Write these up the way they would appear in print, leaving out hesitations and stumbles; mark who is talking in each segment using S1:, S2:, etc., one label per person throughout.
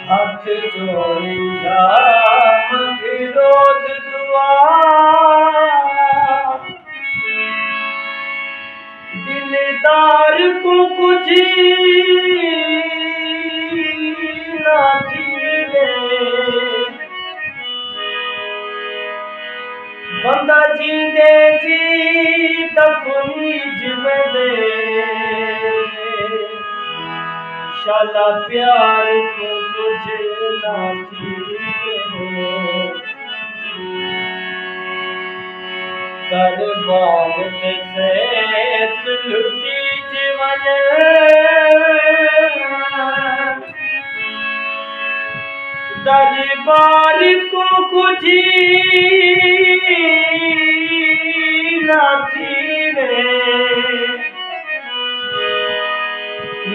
S1: हाथ जोड़िया रोज दुआ दिलदार को कुछ ना जीवे बंदा जींदे जी दफनी जिवदे शाला प्यार को कुछ ना जीवे दरबार में सैत लुटी जीवन दरबार को कुछ ना थीवे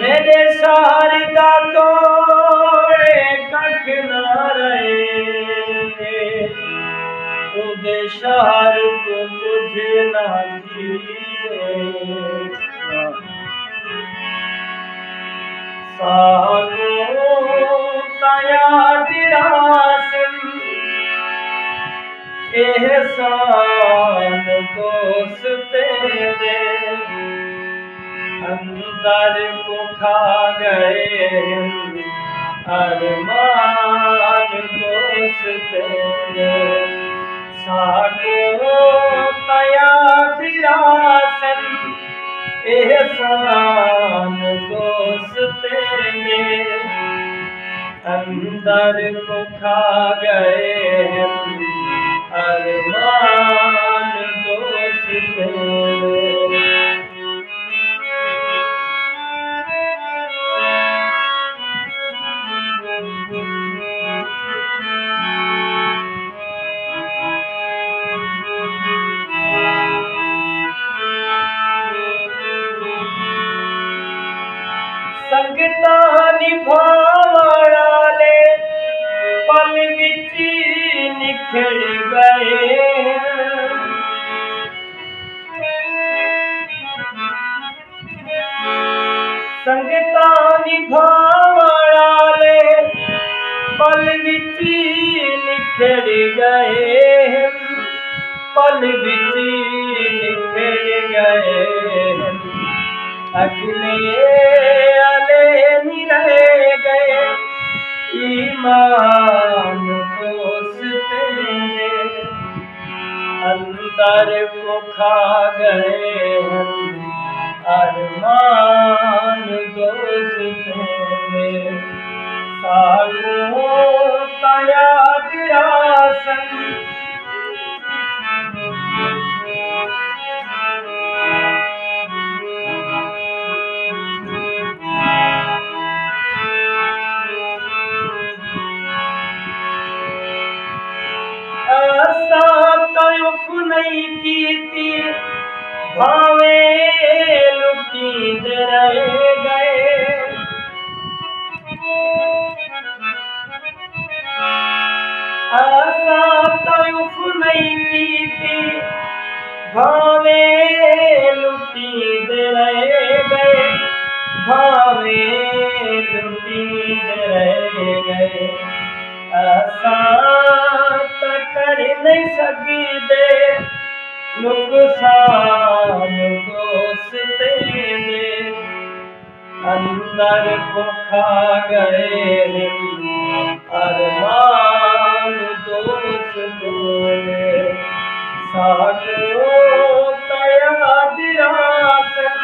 S1: मेरे शारदा तोड़े कख न रहे उदे शहर को कुछ ना थीवे सागो तया दिरासन एहसान दोस्ते दे अंदर को खा गए अरमान दोस्ते दे सागो तया दिरासन एहसान दोस्ते दे अंदर को खा गए अरमान दोस्ते संगता निभावड़ा ले पल विच निखड़ गए संगता निभावड़ा ले पल विच निखड़ गए पल विच निखड़ गए अगले आले नहीं रह गए ईमान दोस्ते अंदर को खा गए अरमान दोस्ते सागो तया दिरासन नहीं की थी भावे लुटी रह गए आशा तयुफ नहीं की थी भावे लुटी रह गए भावे लुटी रह गए आशा कर नहीं सकी दे नुकसान दोस्ते दे अंदर को खा गए अरमान दोस्ते दे सागो तया दिरासन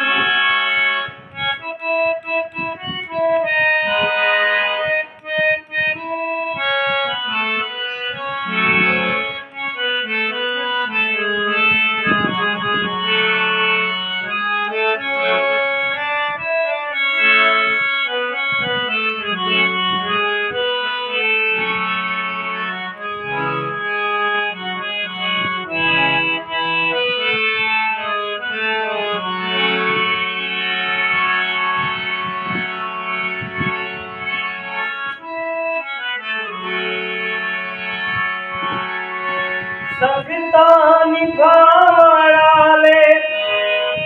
S1: संगता निभावड़ा ले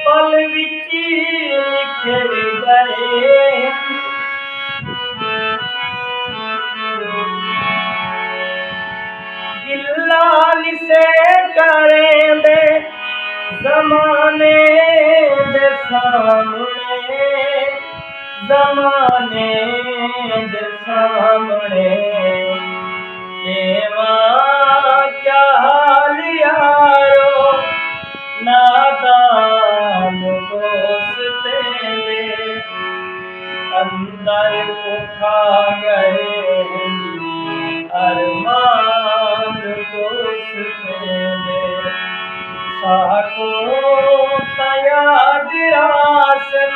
S1: पल विच निखड़ गए गिल्ला निसे करेंदे ज़माने दे सामने, ज़माने दे सामने एवा क्या हाल यारो नादान दोस्त दे अंदर को खा गए अरमान दोस्त दे साको याद रासन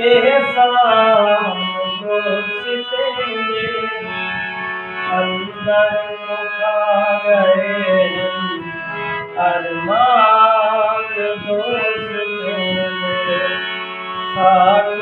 S1: एहसान दोस्त दे अंदर को खा गए अरमान दोस्त दे साको